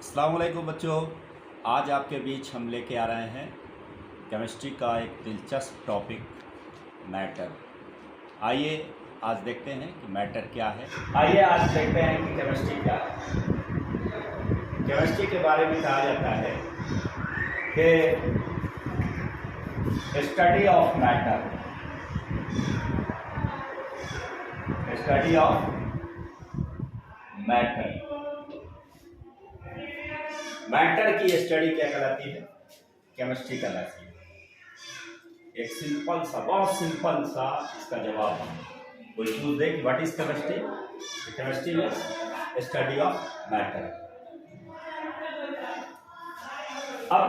अस्सलाम वालेकुम बच्चों, आज आपके बीच हम लेके आ रहे हैं केमिस्ट्री का एक दिलचस्प टॉपिक मैटर। आइए आज देखते हैं कि मैटर क्या है। आइए आज देखते हैं कि केमिस्ट्री क्या है। केमिस्ट्री के बारे में कहा जाता है कि study of matter, study of matter. Matter की स्टडी क्या कहलाती है? केमिस्ट्री कहलाती है। एक सिंपल सा, बहुत सिंपल सा इसका जवाब है। कोई पूछ दे कि what is chemistry? Chemistry is study of matter. अब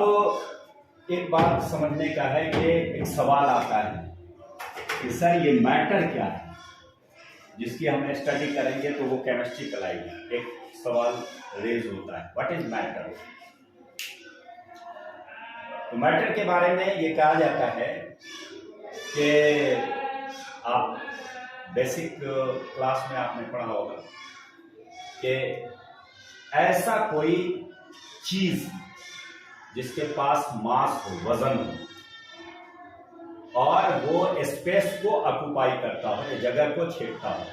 एक बात समझने का है कि एक सवाल आता है कि सर ये मैटर क्या है जिसकी हम स्टडी करेंगे तो वो केमिस्ट्री कहलाएगी। एक सवाल रेज होता है, व्हाट इज मैटर? तो मैटर के बारे में ये कहा जाता है कि आप बेसिक क्लास में आपने पढ़ा होगा कि ऐसा कोई चीज जिसके पास मास हो, वजन हो और वो स्पेस को ऑक्युपाई करता हो, जगह को छेड़ता हो,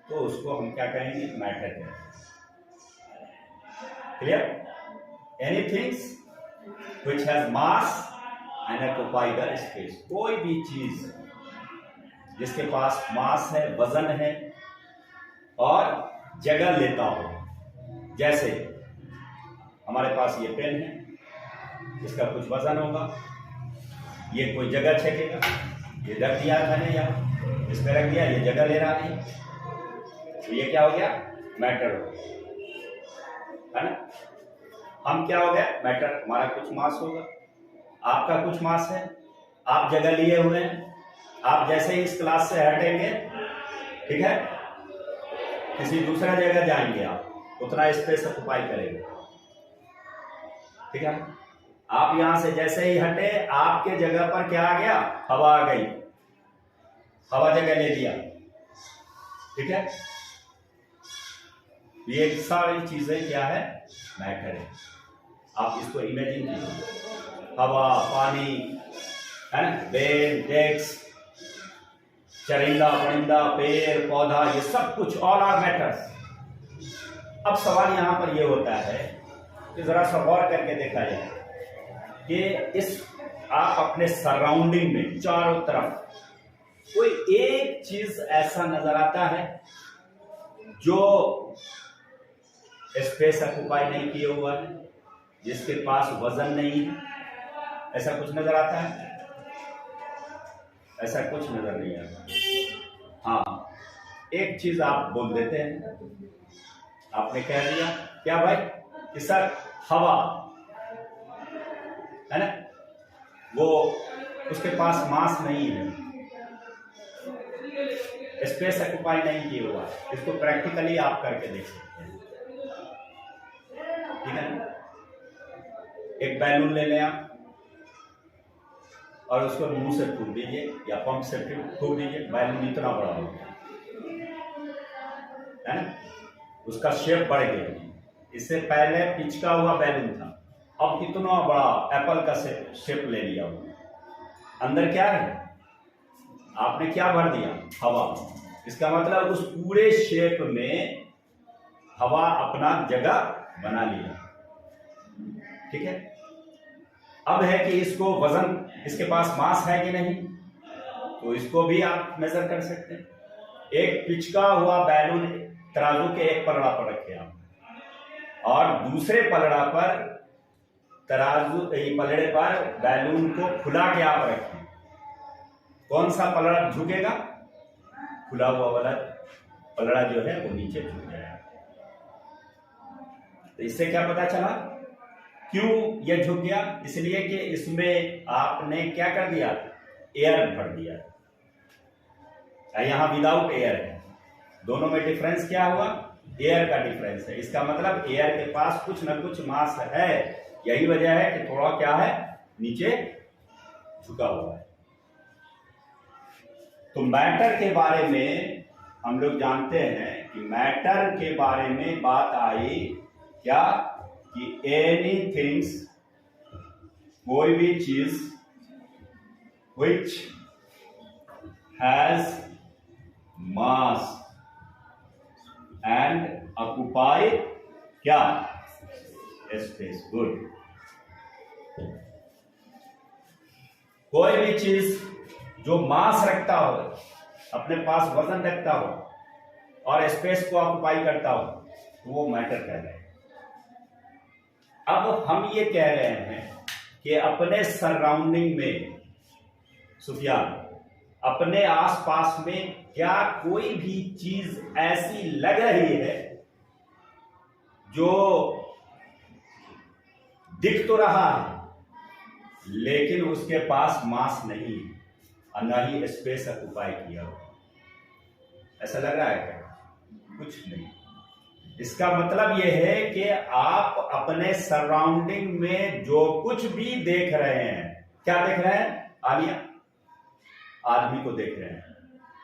तो उसको हम क्या कहेंगे? मैटर कहेंगे। Clear? एनीथिंग्स which has mass and occupy the space। कोई भी चीज जिसके पास मास है, वजन है और जगह लेता हो। जैसे हमारे पास ये पेन है, इसका कुछ वजन होगा, ये कोई जगह छेकेगा, ये रख दिया मैंने यहाँ, इस पे रख दिया, ये जगह ले रहा नहीं, तो ये क्या हो गया? मैटर हो गया, है ना? हम क्या हो गया? मैटर। हमारा कुछ मास होगा, आपका कुछ मास है, आप जगह लिए हुए हैं। आप जैसे ही इस क्लास से हटेंगे, ठीक है, किसी दूसरा जगह जाएंगे, आप उतना स्पेस ऑक्युपाई करेंगे, ठीक है। आप यहां से जैसे ही हटे, आपके जगह पर क्या आ गया? हवा आ गई, हवा जगह ले लिया, ठीक है। ये सारी चीजें क्या है? मैटर है। आप इसको इमेजिन कीजिए, हवा, पानी, है ना, बेल, डेस्क, चरिंदा, परिंदा, पेड़, पौधा, ये सब कुछ ऑल आर मैटर्स। अब सवाल यहां पर ये होता है कि जरा सा गौर करके देखा जाए कि इस आप अपने सराउंडिंग में चारों तरफ कोई एक चीज ऐसा नजर आता है जो स्पेस ऑक्युपाई नहीं किए हुआ है, जिसके पास वजन नहीं है? ऐसा कुछ नजर आता है? ऐसा कुछ नजर नहीं आता। हाँ, एक चीज आप बोल देते हैं, आपने कह दिया क्या भाई कि सर हवा, है ना, वो उसके पास मास नहीं है, स्पेस ऑक्युपाई नहीं किए हुआ है। इसको प्रैक्टिकली आप करके देख सकते हैं, ठीक है। एक बैलून ले लें आप और उसको मुंह से फूंक दीजिए या पंप से फूंक दीजिए, बैलून इतना बड़ा हो गया, है ना, उसका शेप बढ़ गया। इससे पहले पिचका हुआ बैलून था, अब इतना बड़ा एप्पल का शेप ले लिया हुआ। अंदर क्या है? आपने क्या भर दिया? हवा। इसका मतलब उस पूरे शेप में हवा अपना जगह बना लिया, ठीक है। अब है कि इसको वजन, इसके पास मास है कि नहीं, तो इसको भी आप मेजर कर सकते हैं। एक पिचका हुआ बैलून तराजू के एक पलड़ा पर रखे आप, और दूसरे पलड़ा पर पलड़े पर बैलून को खुला के आप रखें, कौन सा पलड़ा झुकेगा? खुला हुआ वाला पलड़ा जो है वो नीचे झुक जाएगा। तो इससे क्या पता चला क्यों ये झुक गया? इसलिए कि इसमें आपने क्या कर दिया? एयर भर दिया। यहां विदाउट एयर है, दोनों में डिफरेंस क्या हुआ? एयर का डिफरेंस है। इसका मतलब एयर के पास कुछ ना कुछ मास है, यही वजह है कि थोड़ा क्या है, नीचे झुका हुआ है। तो मैटर के बारे में हम लोग जानते हैं कि मैटर के बारे में बात आई क्या कि एनी थिंग्स, कोई भी चीज which has mass and occupy क्या स्पेस। गुड। कोई भी चीज जो मास रखता हो, अपने पास वजन रखता हो और स्पेस को ऑक्युपाई करता हो, तो वो मैटर कह रहे हैं। अब हम ये कह रहे हैं कि अपने सराउंडिंग में, सुफियान, अपने आसपास में क्या कोई भी चीज ऐसी लग रही है जो दिख तो रहा है लेकिन उसके पास मास नहीं है और न ही स्पेस ऑक्युपाई किया हो? ऐसा लग रहा है क्या? कुछ नहीं। इसका मतलब यह है कि आप अपने सराउंडिंग में जो कुछ भी देख रहे हैं, क्या देख रहे हैं? आलिया, आदमी को देख रहे हैं,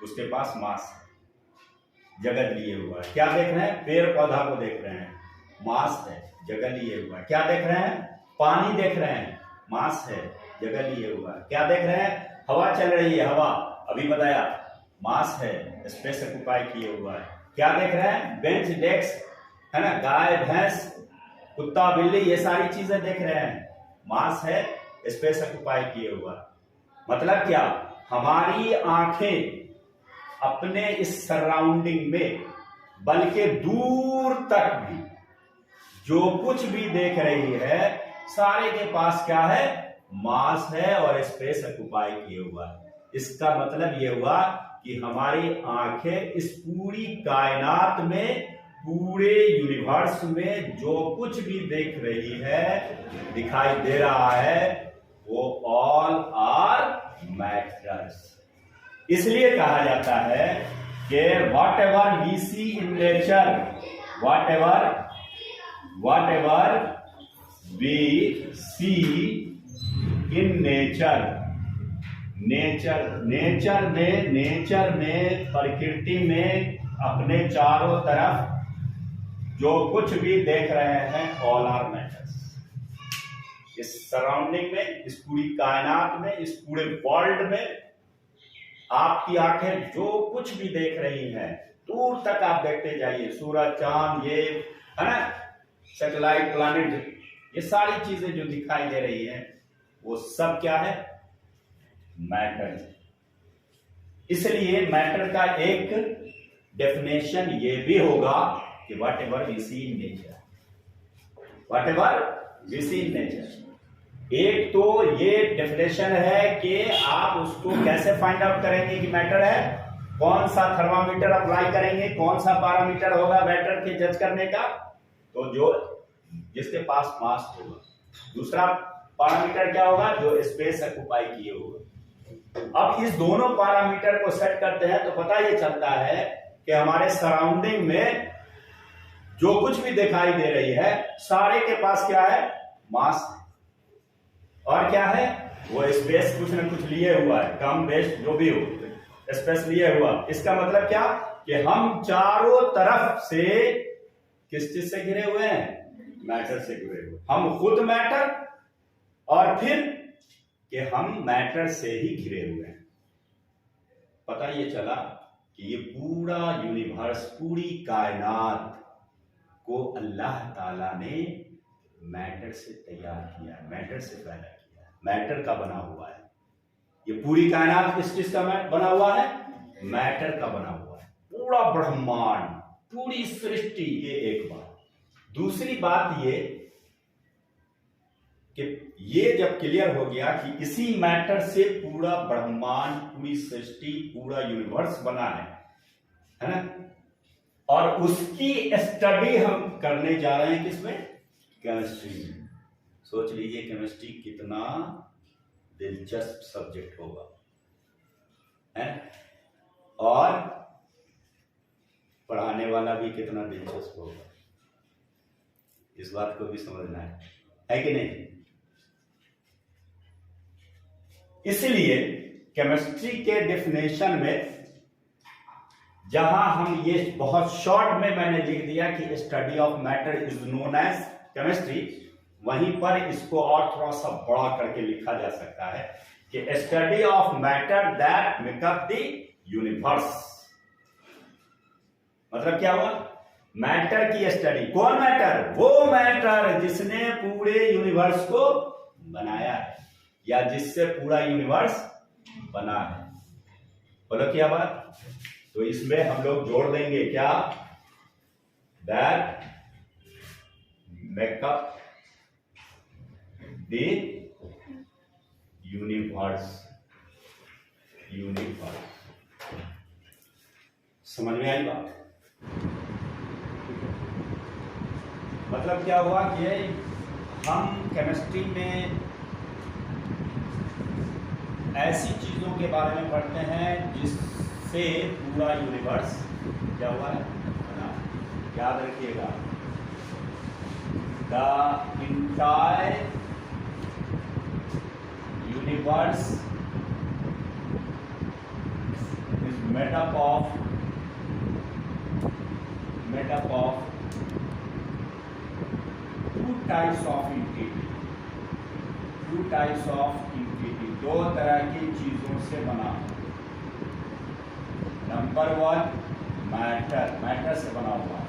उसके पास मास है, जगह लिए हुआ है। क्या देख रहे हैं? पेड़ पौधा को देख रहे हैं, मास है, जगह लिए हुआ है। क्या देख रहे हैं? पानी देख रहे हैं, मास है, जगह लिए हुआ है। क्या देख रहे हैं? हवा चल रही है, हवा अभी बताया, मास है, स्पेस ऑक्युपाई किए हुआ है। क्या देख रहे हैं? बेंच, डेस्क, है ना, गाय, भैंस, कुत्ता, बिल्ली, ये सारी चीजें देख रहे हैं, मास है, स्पेस ऑक्युपाई किए हुआ है। मतलब क्या? हमारी आंखें अपने इस सराउंडिंग में, बल्कि दूर तक भी जो कुछ भी देख रही है, सारे के पास क्या है? मास है और स्पेस ऑक्युपाई किए हुआ है। इसका मतलब यह हुआ कि हमारी आंखें इस पूरी कायनात में, पूरे यूनिवर्स में जो कुछ भी देख रही है, दिखाई दे रहा है, वो ऑल आर मैटर्स। इसलिए कहा जाता है कि whatever we see in nature, whatever we see in nature में प्रकृति में अपने चारों तरफ जो कुछ भी देख रहे हैं, ऑल आर मैटर्स। इस सराउंडिंग में, इस पूरी कायनात में, इस पूरे वर्ल्ड में आपकी आंखें जो कुछ भी देख रही हैं, दूर तक आप देखते जाइए, सूरज, चांद, ये है ना, सैटेलाइट, प्लैनेट, ये सारी चीजें जो दिखाई दे रही हैं, वो सब क्या है? मैटर है। इसलिए मैटर का एक डेफिनेशन ये भी होगा कि whatever we see in nature, whatever we see in nature. एक तो ये डेफिनेशन है कि आप उसको कैसे फाइंड आउट करेंगे कि मैटर है, कौन सा थर्मामीटर अप्लाई करेंगे, कौन सा पैरामीटर होगा मैटर के जज करने का, तो जो जिसके पास मास होगा। दूसरा पैरामीटर क्या होगा? जो स्पेस ऑक्युपाई किए होगा। अब इस दोनों पैरामीटर को सेट करते हैं तो पता ये चलता है कि हमारे सराउंडिंग में जो कुछ भी दिखाई दे रही है, सारे के पास क्या है? मास है। और क्या है? वो स्पेस कुछ न कुछ लिए हुआ है, कम बेस्ट जो भी हो, स्पेस लिए हुआ। इसका मतलब क्या कि हम चारों तरफ से किस चीज से घिरे हुए हैं? मैटर से घिरे हुए। हम खुद मैटर और फिर कि हम मैटर से ही घिरे हुए हैं। पता ये चला कि ये पूरा यूनिवर्स, पूरी कायनात को अल्लाह ताला ने मैटर से तैयार किया है, मैटर से पैदा किया है, मैटर का बना हुआ है। ये पूरी कायनात किस चीज का बना हुआ है? मैटर का बना हुआ है। पूरा ब्रह्मांड, पूरी सृष्टि, ये एक बात। दूसरी बात ये कि ये जब क्लियर हो गया कि इसी मैटर से पूरा ब्रह्मांड, पूरी सृष्टि, पूरा यूनिवर्स बना है ना, और उसकी स्टडी हम करने जा रहे हैं किसमें? केमिस्ट्री में। सोच लीजिए केमिस्ट्री कितना दिलचस्प सब्जेक्ट होगा, है, और पढ़ाने वाला भी कितना दिलचस्प होगा। इस बात को भी समझना है कि नहीं? इसलिए केमिस्ट्री के डेफिनेशन में जहां हम ये बहुत शॉर्ट में मैंने लिख दिया कि study of matter is known as chemistry, वहीं पर इसको और थोड़ा सा बड़ा करके लिखा जा सकता है कि study of matter that make up the universe. मतलब क्या हुआ? मैटर की स्टडी। कौन मैटर? वो मैटर जिसने पूरे यूनिवर्स को बनाया है या जिससे पूरा यूनिवर्स बना है। बोलो क्या बात? तो इसमें हम लोग जोड़ देंगे क्या? That makeup the universe. समझ में आई बात? मतलब क्या हुआ कि हम केमिस्ट्री में ऐसी चीजों के बारे में पढ़ते हैं जिससे पूरा यूनिवर्स क्या हुआ है ना। याद रखिएगा, the entire universe is made up of two types of entity, दो तरह की चीजों से बना। नंबर वन मैटर से बना हुआ है,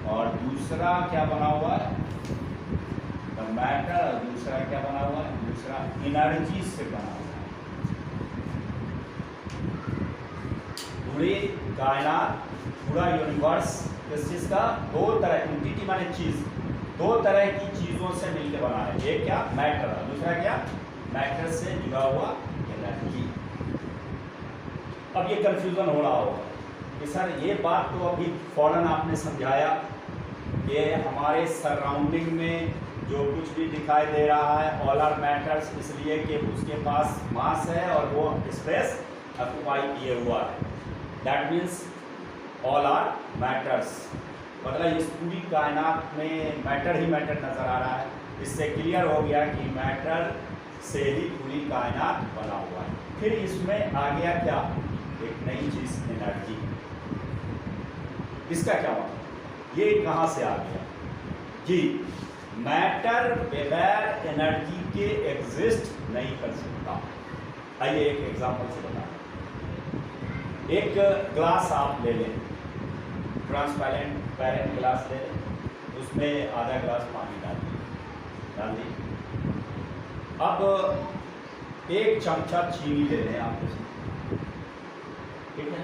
और दूसरा क्या बना हुआ है? मैटर। और दूसरा क्या बना हुआ है? दूसरा एनर्जी से बना हुआ है। पूरी कायनात, पूरा यूनिवर्स किस चीज का? दो तरह, एंटिटी माने चीज, दो तरह की चीजों से मिलकर बना है। एक क्या? मैटर। दूसरा क्या? मैटर से जुड़ा हुआ एनर्जी। अब ये कंफ्यूजन हो रहा होगा कि सर ये बात तो अभी फौरन आपने समझाया कि हमारे सराउंडिंग में जो कुछ भी दिखाई दे रहा है ऑल आर मैटर्स, इसलिए कि उसके पास मास है और वो स्पेस ऑक्युपाई किए हुआ है। That means all are matters. मतलब इस पूरी कायनात में मैटर ही मैटर नजर आ रहा है। इससे क्लियर हो गया कि मैटर से ही पूरी कायनात बना हुआ है। फिर इसमें आ गया क्या? एक नई चीज, एनर्जी। इसका क्या मतलब? ये कहां से आ गया? जी, मैटर बगैर एनर्जी के एग्जिस्ट नहीं कर सकता। आइए एक एग्जांपल से बताएं। एक ग्लास आप ले लें, ट्रांसपेरेंट ग्लास ले लें, उसमें आधा ग्लास पानी डाल दिए। अब एक चमचा चीनी ले लें आप इसमें, ठीक है?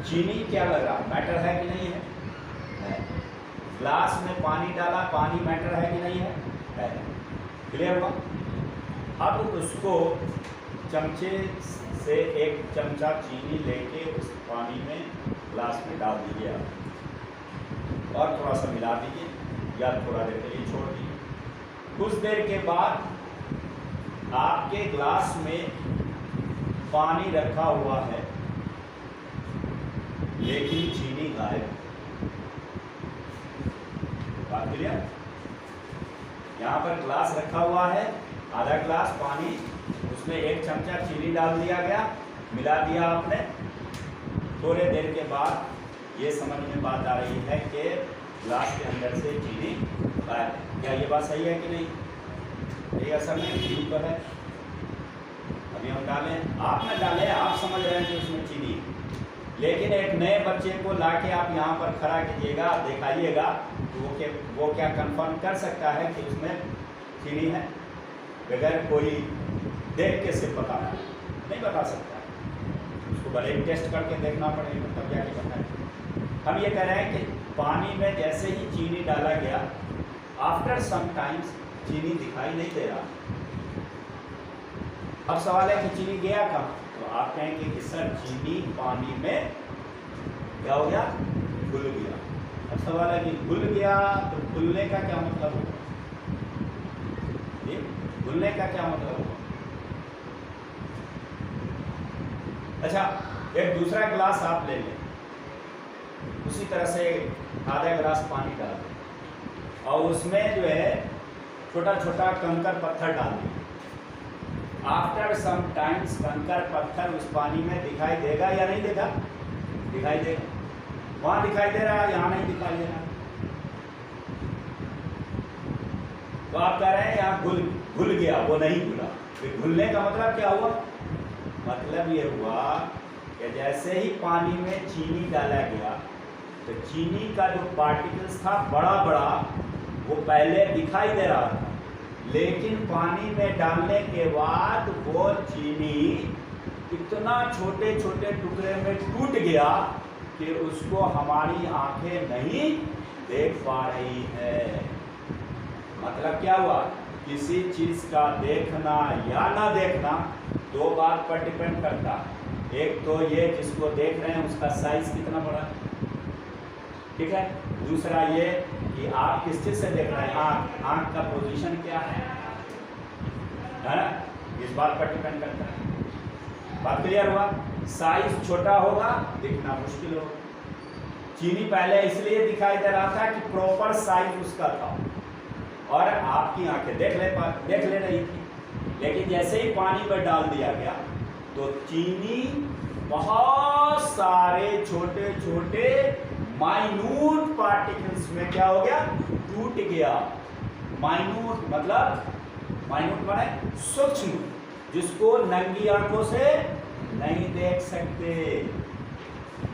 चीनी क्या लग रहा? मैटर है कि नहीं है? ग्लास में पानी डाला, पानी मैटर है कि नहीं है? क्लियर हुआ? अब उसको चमचे से एक चमचा चीनी लेके उस पानी में, ग्लास में डाल दीजिए आप, और थोड़ा सा मिला दीजिए या थोड़ा देर के लिए छोड़ दीजिए। कुछ देर के बाद आपके ग्लास में पानी रखा हुआ है लेकिन चीनी गायब। बात क्लियर? यहाँ पर ग्लास रखा हुआ है, आधा ग्लास पानी, उसमें एक चमचा चीनी डाल दिया गया, मिला दिया आपने। थोड़े देर के बाद ये समझ में बात आ रही है कि ग्लास के अंदर से चीनी गायब। क्या ये बात सही है कि नहीं? ये असल में ठीक तो है। अभी हम डालें, आप न डालें, आप समझ रहे हैं कि उसमें चीनी, लेकिन एक नए बच्चे को लाके आप यहाँ पर खड़ा कीजिएगा, दिखाइएगा, तो वो क्या कंफर्म कर सकता है कि उसमें चीनी है? बगैर कोई देख के सिर्फ बताना नहीं बता सकता। उसको भले ही टेस्ट करके देखना पड़ेगा, तब जाके बताएं। हम ये कह रहे हैं कि पानी में जैसे ही चीनी डाला गया, आफ्टर सम टाइम्स चीनी दिखाई नहीं दे रहा। अब सवाल है कि चीनी गया कहाँ? तो आप कहेंगे कि सर चीनी पानी में क्या हो गया? घुल गया। अब सवाल है कि घुल गया, तो घुलने का क्या मतलब होगा? घुलने का क्या मतलब होगा? अच्छा, एक दूसरा ग्लास आप ले लें, उसी तरह से आधा ग्लास पानी डाल दें और उसमें जो है छोटा छोटा कंकर पत्थर डाल दें। आफ्टर सम टाइम्स कंकर पत्थर उस पानी में दिखाई देगा या नहीं देगा? दिखाई देगा, वहां दिखाई दे रहा है, यहाँ नहीं दिखाई दे रहा। तो आप कह रहे हैं यहाँ घुल गया, वो नहीं घुला। फिर घुलने का मतलब क्या हुआ? मतलब ये हुआ कि जैसे ही पानी में चीनी डाला गया तो चीनी का जो पार्टिकल्स था बड़ा बड़ा, वो पहले दिखाई दे रहा था, लेकिन पानी में डालने के बाद वो चीनी इतना छोटे छोटे टुकड़े में टूट गया कि उसको हमारी आंखें नहीं देख पा रही है। मतलब क्या हुआ? किसी चीज का देखना या ना देखना दो बात पर डिपेंड करता है। एक तो ये जिसको देख रहे हैं उसका साइज कितना बड़ा, ठीक है। दूसरा ये कि आप किस चीज से देख रहे हैं, आंख का पोजीशन क्या है ना, इस बात पर डिपेंड करता है। बात क्लियर हुआ? साइज छोटा होगा, दिखना मुश्किल होगा। चीनी पहले इसलिए दिखाई दे रहा था कि प्रॉपर साइज उसका था और आपकी आंखें देख ले रही थी, लेकिन जैसे ही पानी में डाल दिया गया तो चीनी बहुत सारे छोटे छोटे माइन्यूट पार्टिकल्स में क्या हो गया? टूट गया। माइन्यूट मतलब माइन्यूट माने सूक्ष्म, जिसको नंगी आंखों से नहीं देख सकते।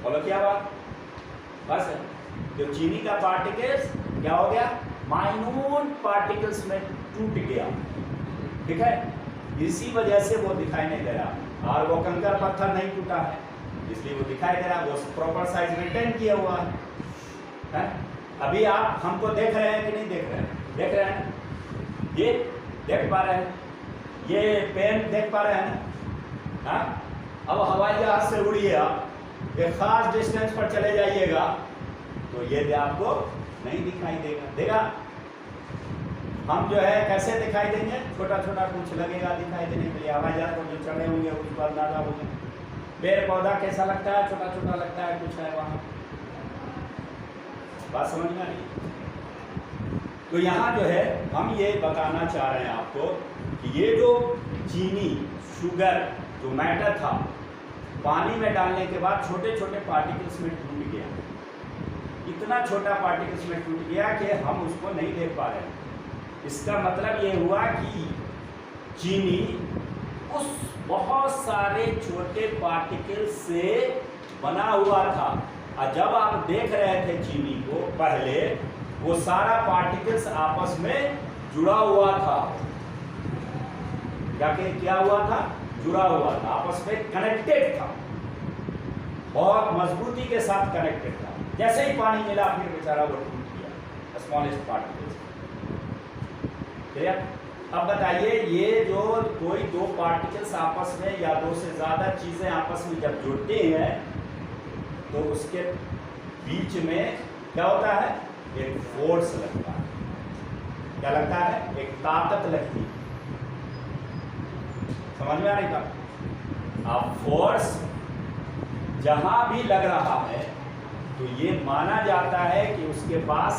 बोलो क्या बात? बस जो चीनी का पार्टिकल्स क्या हो गया? माइन्यूट पार्टिकल्स में टूट गया, ठीक है। इसी वजह से वो दिखाई नहीं दे रहा, और वो कंकर पत्थर नहीं टूटा है इसलिए वो दिखाई दे रहा, वो प्रॉपर साइज मेंटेन किया हुआ है। अभी आप हमको देख रहे हैं कि नहीं देख रहे हैं? देख रहे हैं, ये देख पा रहे हैं, ये पेन देख पा रहे हैं ना? हाँ, अब हवाई जहाज से उड़िए, आप एक खास डिस्टेंस पर चले जाइएगा तो ये आपको नहीं दिखाई देगा। हम जो है कैसे दिखाई देंगे? छोटा छोटा कुछ लगेगा दिखाई देने के लिए। हवाई जहाज पर जो चढ़े होंगे उस पर अंदाजा होगा। पेड़ पौधा कैसा लगता है? छोटा छोटा लगता है, कुछ है वहाँ। बात समझ में आई? तो यहाँ जो है हम ये बताना चाह रहे हैं आपको कि ये जो चीनी शुगर जो मैटर था, पानी में डालने के बाद छोटे छोटे पार्टिकल्स में टूट गया। इतना छोटा पार्टिकल्स में टूट गया कि हम उसको नहीं देख पा रहे। इसका मतलब ये हुआ कि चीनी उस बहुत सारे छोटे पार्टिकल्स से बना हुआ था, और जब आप देख रहे थे चीनी को पहले, वो सारा पार्टिकल्स आपस में जुड़ा हुआ था। क्या हुआ था? जुड़ा हुआ था, आपस में कनेक्टेड था, बहुत मजबूती के साथ कनेक्टेड था। जैसे ही पानी मिला फिर बेचारा वो टूट गया, स्मॉलेस्ट पार्टिकल्स। क्लियर? अब बताइए, ये जो कोई दो पार्टिकल्स आपस में या दो से ज्यादा चीजें आपस में जब जुड़ती हैं तो उसके बीच में क्या होता है? एक फोर्स लगता है। क्या लगता है? एक ताकत लगती है। समझ में आ रही बात? अब फोर्स जहां भी लग रहा है तो ये माना जाता है कि उसके पास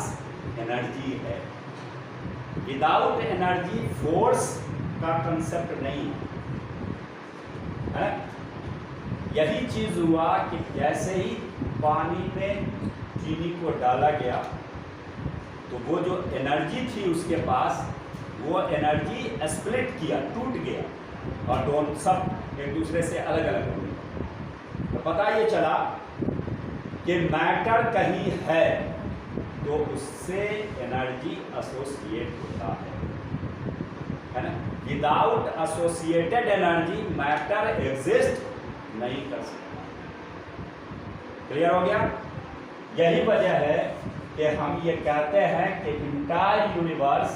एनर्जी है। विदाउट एनर्जी फोर्स का कंसेप्ट नहीं है। यही चीज हुआ कि जैसे ही पानी में चीनी को डाला गया तो वो जो एनर्जी थी उसके पास, वो एनर्जी स्प्लिट किया, टूट गया, और दोनों सब एक दूसरे से अलग अलग हो गए। तो पता ये चला कि मैटर कहीं है तो उससे एनर्जी एसोसिएट होता है ना। Without associated energy matter exist नहीं कर सकता। क्लियर हो गया? यही वजह है कि हम ये कहते हैं कि इंटायर यूनिवर्स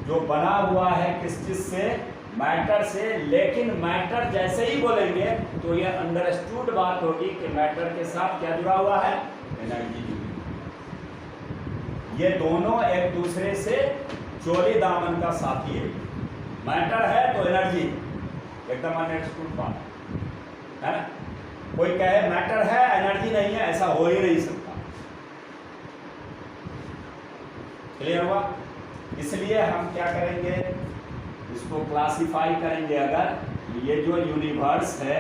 जो बना हुआ है किस चीज से? मैटर से। लेकिन मैटर जैसे ही बोलेंगे तो ये अंडरस्टूड बात होगी कि मैटर के साथ क्या जुड़ा हुआ है? एनर्जी जुड़ी। ये दोनों एक दूसरे से चोली दामन का साथी है। मैटर है तो एनर्जी, एकदम अंडरस्टूड बात है ना। कोई कहे मैटर है एनर्जी नहीं है, ऐसा हो ही नहीं सकता। क्लियर हुआ? इसलिए हम क्या करेंगे, इसको क्लासिफाई करेंगे। अगर ये जो यूनिवर्स है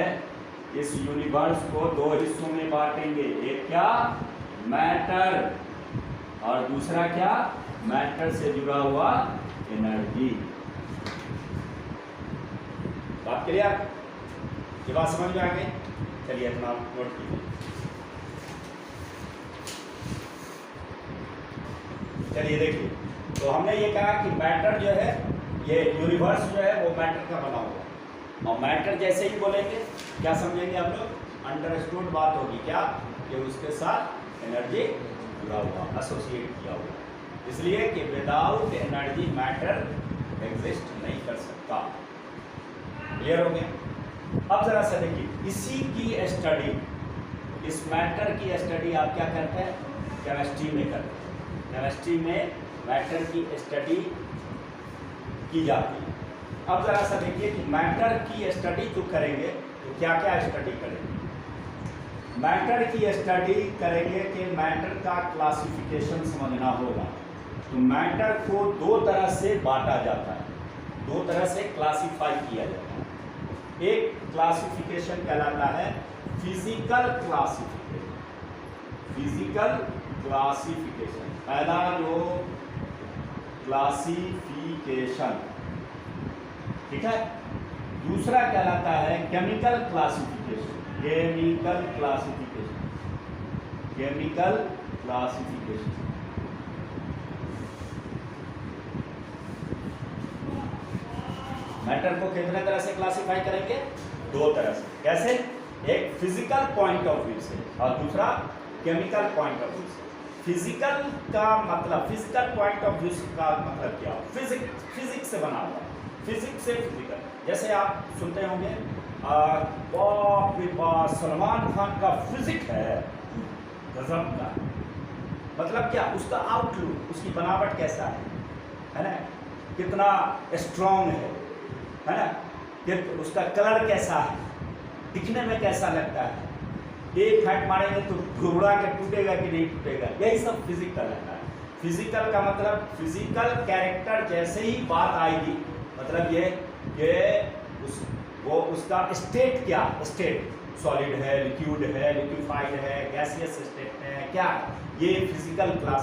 इस यूनिवर्स को दो हिस्सों में बांटेंगे, एक क्या मैटर और दूसरा क्या मैटर से जुड़ा हुआ एनर्जी। बात क्लियर? ये बात समझ में आ गई? चलिए अपना नोट कीजिए। चलिए देखिए, तो हमने ये कहा कि मैटर जो है, ये यूनिवर्स जो है वो मैटर का बना हुआ है, और मैटर जैसे ही बोलेंगे क्या समझेंगे आप लोग? अंडरस्टूड बात होगी क्या कि उसके साथ एनर्जी जुड़ा हुआ, एसोसिएट किया हुआ, इसलिए कि विदाउट एनर्जी मैटर एग्जिस्ट नहीं कर सकता। क्लियर हो गया? अब जरा सा देखिए, इसी की स्टडी, इस मैटर की स्टडी आप क्या करते हैं? केमिस्ट्री में करते हैं। केमिस्ट्री में मैटर की स्टडी की जाती है। अब जरा सा देखिए कि मैटर की स्टडी जो करेंगे तो क्या क्या स्टडी करेंगे? मैटर की स्टडी करेंगे कि मैटर का क्लासिफिकेशन समझना होगा। तो मैटर को दो तरह से बांटा जाता है, दो तरह से क्लासिफाई किया जाता है। एक क्लासिफिकेशन कहलाता है फिजिकल क्लासिफिकेशन। फिजिकल क्लासिफिकेशन पहला जो क्लासिफिकेशन, ठीक है। दूसरा कहलाता है chemical classification. Chemical classification, chemical classification. Matter को कितने तरह से क्लासिफाई करेंगे? दो तरह से। कैसे? एक फिजिकल पॉइंट ऑफ व्यू से और दूसरा केमिकल पॉइंट ऑफ व्यू से। फिजिकल का मतलब, फिजिकल पॉइंट ऑफ व्यू का मतलब क्या? फिजिक्स से बना हुआ, फिजिक्स से फिजिकल। जैसे आप सुनते होंगे बाप रे बाप सलमान खान का फिजिक है गजब का। मतलब क्या? उसका आउटलुक, उसकी बनावट कैसा है ना, कितना स्ट्रॉन्ग है ना, कि उसका कलर कैसा है, दिखने में कैसा लगता है, एक हाइट मारेंगे तो घुबड़ा के टूटेगा कि नहीं टूटेगा, यही सब फिजिकल रहता है। फिजिकल का मतलब फिजिकल कैरेक्टर जैसे ही बात आएगी, मतलब ये कि वो उसका स्टेट क्या, स्टेट सॉलिड है, लिक्विड है, लिक्विफाइड है, गैसियस स्टेट है, क्या है, ये फिजिकल क्लास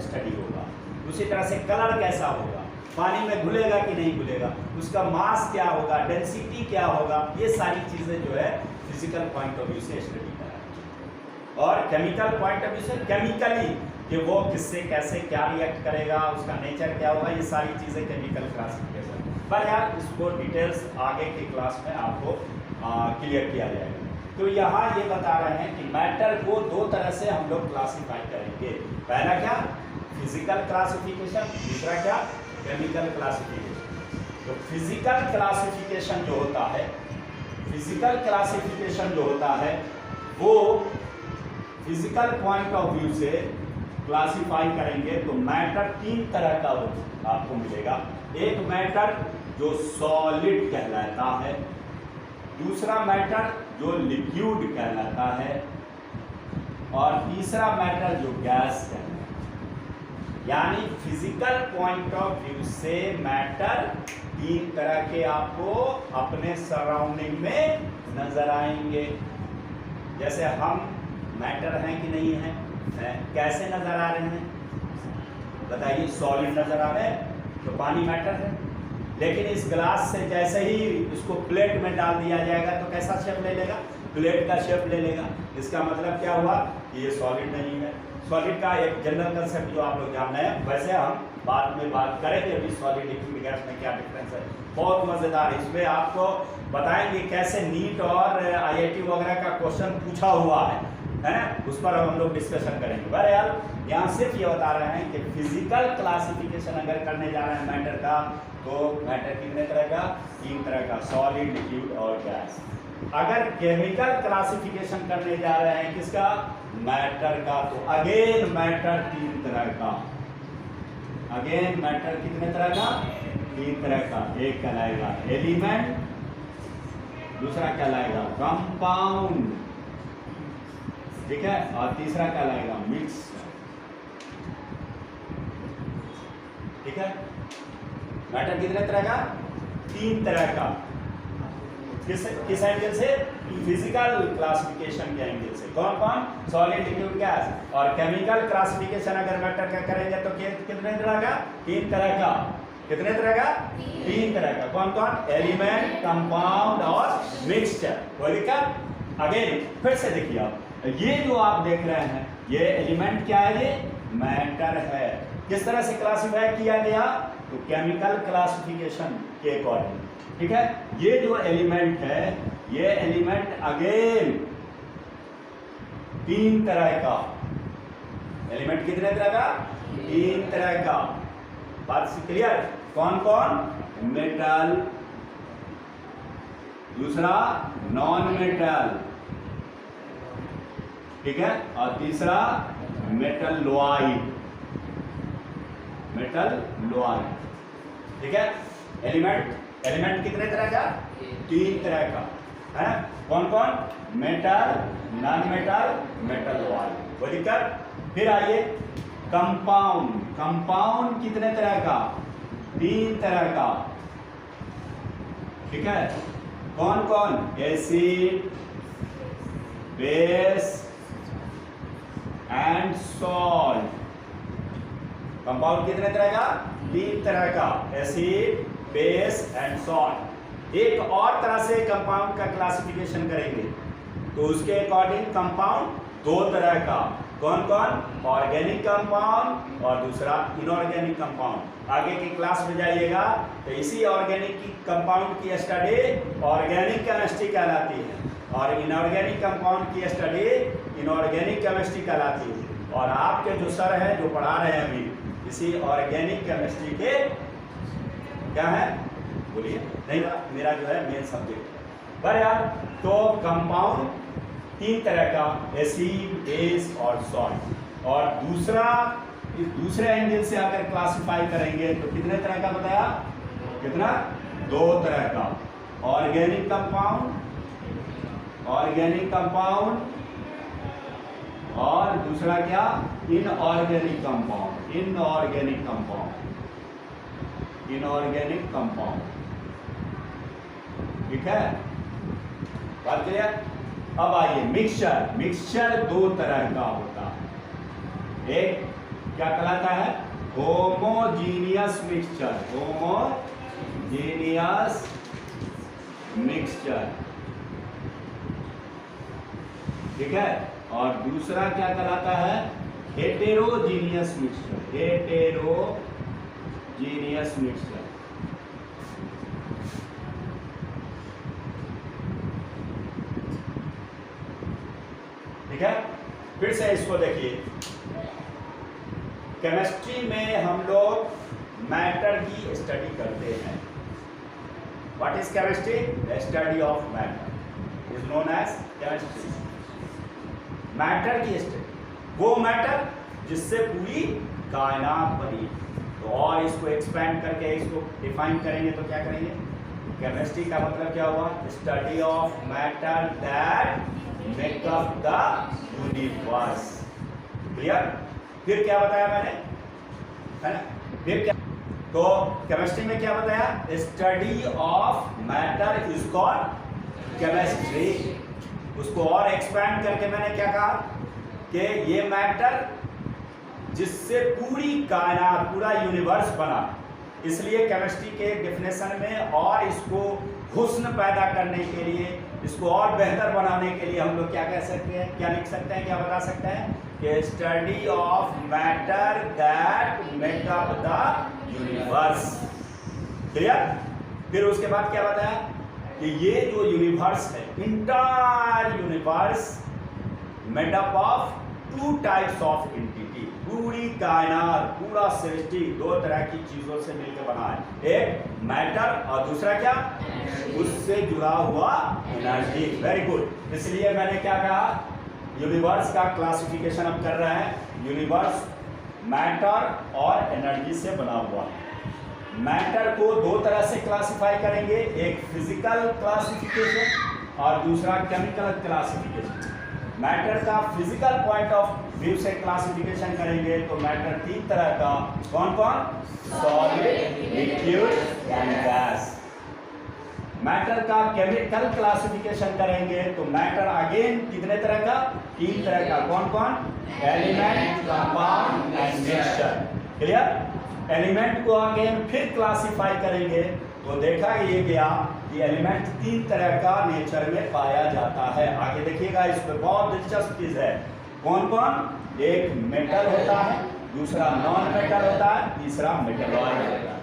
स्टडी होगा। उसी तरह से कलर कैसा होगा, पानी में घुलेगा कि नहीं घुलेगा, उसका मास क्या होगा, डेंसिटी क्या होगा, ये सारी चीज़ें जो है फिजिकल पॉइंट ऑफ व्यू से स्टडी करा। और केमिकल पॉइंट ऑफ व्यू से केमिकली कि वो किससे कैसे क्या रिएक्ट करेगा, उसका नेचर क्या होगा, ये सारी चीज़ें केमिकल क्लासिफिकेशन। पर यार इसको डिटेल्स आगे की क्लास में आपको क्लियर किया जाएगा। तो यहाँ ये बता रहे हैं कि मैटर को दो तरह से हम लोग क्लासिफाई करेंगे। पहला क्या? फिजिकल क्लासिफिकेशन, दूसरा क्या? Chemical classification. तो फिजिकल क्लासिफिकेशन जो होता है, फिजिकल क्लासिफिकेशन जो होता है वो फिजिकल पॉइंट ऑफ व्यू से क्लासिफाई करेंगे तो मैटर तीन तरह का आपको मिलेगा। एक मैटर जो सॉलिड कहलाता है, दूसरा मैटर जो लिक्विड कहलाता है, और तीसरा मैटर जो गैस कहलाता है। यानी फिजिकल पॉइंट ऑफ व्यू से मैटर तीन तरह के आपको अपने सराउंडिंग में नजर आएंगे। जैसे हम मैटर हैं कि नहीं हैं? कैसे नजर आ रहे हैं बताइए? सॉलिड नजर आ रहे हैं तो पानी मैटर है, लेकिन इस ग्लास से जैसे ही इसको प्लेट में डाल दिया जाएगा तो कैसा शेप ले लेगा? प्लेट का शेप ले लेगा। इसका मतलब क्या हुआ कि ये सॉलिड नहीं है। सॉलिड का एक जनरल कंसेप्ट जो आप लोग जान रहे हैं, वैसे हम बाद में बात करेंगे अभी सॉलिड लिक्विड गैस में क्या डिफरेंस है। बहुत मज़ेदार, इसमें आपको बताएंगे कैसे नीट और IIT वगैरह का क्वेश्चन पूछा हुआ है ना, उस पर हम लोग डिस्कशन करेंगे। बस यार यहाँ सिर्फ ये बता रहे हैं कि फिजिकल क्लासिफिकेशन अगर करने जा रहे हैं मैटर का, तो मैटर कितने तरह का? तीन तरह का, सॉलिड, लिक्विड और गैस। अगर केमिकल क्लासिफिकेशन करने जा रहे हैं किसका? मैटर का, तो अगेन मैटर तीन तरह का। अगेन मैटर कितने तरह का? तीन तरह का। एक कहलाएगा एलिमेंट, दूसरा कहलाएगा कंपाउंड, ठीक है, और तीसरा कहलाएगा मिक्स, ठीक है। मैटर कितने तरह का? तीन तरह का। किस एंगल से? फिजिकल क्लासिफिकेशन के एंगल से। कौन कौन? Solid, liquid, gas. और केमिकल क्लासिफिकेशन अगर मैटर का करेंगे तो कितने तरह का? 3 तरह का। कितने तरह का? 3 तरह का। कौन कौन? एलिमेंट, कंपाउंड और मिक्सचर। कोई दिक्कत? अगेन फिर से देखिए आप, ये जो आप देख रहे हैं ये एलिमेंट क्या है? ये मैटर है। किस तरह से क्लासिफाई किया गया? तो केमिकल क्लासिफिकेशन के अकॉर्डिंग, ठीक है। ये जो एलिमेंट है, ये एलिमेंट अगेन 3 तरह का। एलिमेंट कितने तरह का? 3 तरह का। बात से क्लियर? कौन कौन? मेटल, दूसरा नॉन मेटल, ठीक है, और तीसरा मेटल लोआइड। मेटल लोआइड, ठीक है। एलिमेंट कितने तरह का? 3 तरह का है। कौन कौन? Metal, non metal, metalloid. कोई दिक्कत? फिर आइए कंपाउंड कितने तरह का? 3 तरह का, ठीक है। कौन कौन? Acid, base and salt. Compound कितने तरह का? 3 तरह का। Acid, base and salt. एक और तरह से कंपाउंड का क्लासिफिकेशन करेंगे तो उसके अकॉर्डिंग कंपाउंड 2 तरह का। कौन कौन? ऑर्गेनिक कंपाउंड और दूसरा इनऑर्गेनिक कंपाउंड। आगे की क्लास में जाइएगा तो इसी ऑर्गेनिक की कंपाउंड की स्टडी ऑर्गेनिक केमिस्ट्री कहलाती है और इनऑर्गेनिक कंपाउंड की स्टडी इनऑर्गेनिक केमिस्ट्री कहलाती है। और आपके जो सर हैं जो पढ़ा रहे हैं अभी इसी ऑर्गेनिक केमिस्ट्री के क्या है? बोलिए। नहीं, मेरा जो है मेन सब्जेक्ट पर यार। तो कंपाउंड 3 तरह का, एसिड, बेस और सॉल्ट। और दूसरे एंगल से अगर क्लासिफाई करेंगे तो कितने तरह का बताया? कितना? 2 तरह का। ऑर्गेनिक कंपाउंड और दूसरा क्या? इनऑर्गेनिक कंपाउंड, ठीक है। बात क्लियर? अब आइए मिक्सचर 2 तरह का होता है। एक क्या कहलाता है? होमोजीनियस मिक्सचर, ठीक है। और दूसरा क्या कहलाता है? Heterogeneous mixture. ठीक है। फिर से इसको देखिए, केमिस्ट्री में हम लोग मैटर की स्टडी करते हैं। What is chemistry? The study of matter is known as chemistry. Matter की स्टडी, वो मैटर जिससे पूरी कायनात बनी। तो और इसको एक्सपेंड करके इसको डिफाइन करेंगे तो क्या करेंगे? केमिस्ट्री का मतलब क्या हुआ? Study of matter that make up the universe. Clear? फिर क्या बताया मैंने, है ना? फिर क्या? तो केमिस्ट्री में क्या बताया? Study of matter is called chemistry. उसको और एक्सपैंड करके मैंने क्या कहा कि ये मैटर जिससे पूरी कायनात, पूरा यूनिवर्स बना। इसलिए केमिस्ट्री के डेफिनेशन में और इसको हुस्न पैदा करने के लिए, इसको और बेहतर बनाने के लिए हम लोग क्या कह सकते हैं, क्या लिख सकते हैं, क्या बता सकते हैं कि study of matter that make up the universe. Clear? फिर उसके बाद क्या बताया कि ये जो यूनिवर्स है, entire universe made up of 2 types of entity. पूरी कायनात, पूरा सृष्टि 2 तरह की चीजों से मिलकर बना है। एक मैटर और दूसरा क्या? उससे जुड़ा हुआ एनर्जी। Very good. इसलिए मैंने क्या कहा, यूनिवर्स का क्लासिफिकेशन अब कर रहे हैं। यूनिवर्स मैटर और एनर्जी से बना हुआ है। मैटर को 2 तरह से क्लासिफाई करेंगे, एक फिजिकल क्लासिफिकेशन और दूसरा केमिकल क्लासिफिकेशन। मैटर का फिजिकल पॉइंट ऑफ व्यू से क्लासिफिकेशन करेंगे तो मैटर 3 तरह का। कौन कौन? Solid, liquid and gas. Matter का केमिकल क्लासिफिकेशन करेंगे तो मैटर अगेन कितने तरह का, 3 तरह का। कौन कौन? Element, compound and mixture. Clear? Element को अगेन फिर क्लासिफाई करेंगे तो देखा ये गया कि एलिमेंट 3 तरह का नेचर में पाया जाता है। आगे देखिएगा, इसमें बहुत दिलचस्प चीज है। कौन कौन? एक मेटल होता है, दूसरा नॉन मेटल होता है, तीसरा मेटलॉइड होता है।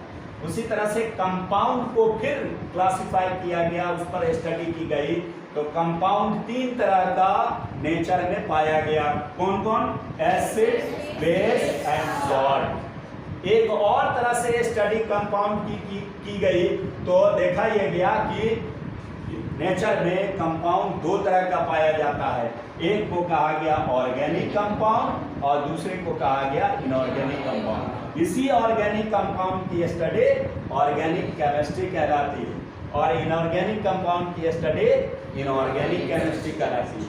उसी तरह से कंपाउंड को फिर क्लासिफाई किया गया, उस पर स्टडी की गई तो कंपाउंड 3 तरह का नेचर में पाया गया। कौन कौन? Acid, base and salt. एक और तरह से स्टडी कंपाउंड की गई तो देखा यह गया कि नेचर में कंपाउंड 2 तरह का पाया जाता है। एक को कहा गया ऑर्गेनिक कंपाउंड और दूसरे को कहा गया इनऑर्गेनिक कंपाउंड। इसी ऑर्गेनिक कंपाउंड की स्टडी ऑर्गेनिक केमिस्ट्री कहलाती है और इनऑर्गेनिक कंपाउंड की स्टडी इनऑर्गेनिक केमिस्ट्री कहलाती है।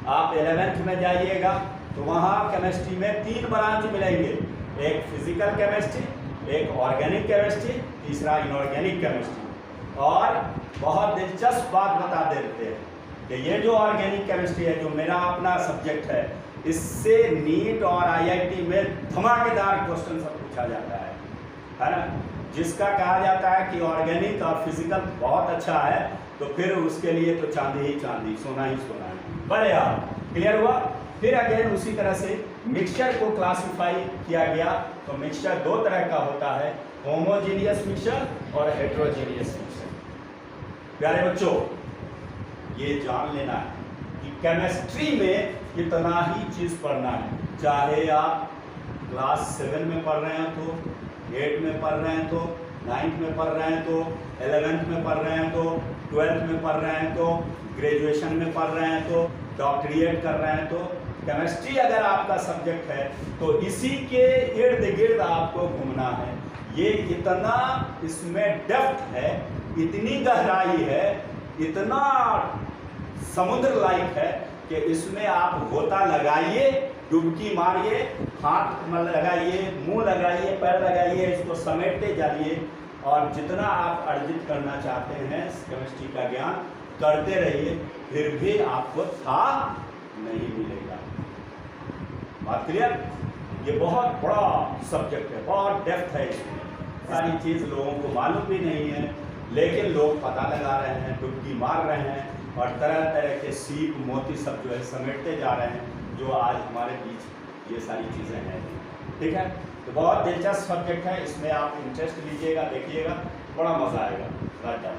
आप 11th में जाइएगा तो वहाँ केमिस्ट्री में 3 ब्रांच मिलेंगे, एक फिजिकल केमिस्ट्री, एक ऑर्गेनिक केमिस्ट्री, तीसरा इनऑर्गेनिक केमिस्ट्री। और बहुत दिलचस्प बात बता देते हैं कि ये जो ऑर्गेनिक केमिस्ट्री है, जो मेरा अपना सब्जेक्ट है, इससे नीट और आईआईटी में धमाकेदार क्वेश्चन सब पूछा जाता है ना। जिसका कहा जाता है कि ऑर्गेनिक और फिजिकल बहुत अच्छा है तो फिर उसके लिए तो चांदी ही चांदी, सोना ही सोना है। बड़े यार, क्लियर हुआ? फिर अगेन उसी तरह से मिक्सचर को क्लासिफाई किया गया तो मिक्सचर 2 तरह का होता है, होमोजीनियस मिक्सचर और हेट्रोजीनियस मिक्सचर। प्यारे बच्चों, ये जान लेना है कि केमिस्ट्री में इतना ही चीज़ पढ़ना है, चाहे आप क्लास 7 में पढ़ रहे हैं तो, 8 में पढ़ रहे हैं तो, 9th में पढ़ रहे हैं तो, 11th में पढ़ रहे हैं तो, 12th में पढ़ रहे हैं तो, ग्रेजुएशन में पढ़ रहे हैं तो, डॉक्टरेट कर रहे हैं तो, केमिस्ट्री अगर आपका सब्जेक्ट है तो इसी के इर्द गिर्द आपको घूमना है। ये इतना इसमें डेप्थ है, इतनी गहराई है, इतना समुद्र लाइक है कि इसमें आप गोता लगाइए, डुबकी मारिए, हाथ लगाइए, मुंह लगाइए, पैर लगाइए, इसको समेटते जाइए और जितना आप अर्जित करना चाहते हैं केमिस्ट्री का ज्ञान करते रहिए, फिर भी आपको था नहीं मिलेगा। बात क्लियर? ये बहुत बड़ा सब्जेक्ट है, बहुत डेप्थ है इसमें, सारी चीज़ लोगों को मालूम भी नहीं है, लेकिन लोग पता लगा रहे हैं, डुबकी मार रहे हैं और तरह तरह के सीप मोती सब जो है समेटते जा रहे हैं, जो आज हमारे बीच ये सारी चीज़ें हैं। ठीक है, तो बहुत दिलचस्प सब्जेक्ट है, इसमें आप इंटरेस्ट लीजिएगा, देखिएगा, बड़ा मज़ा आएगा। राजा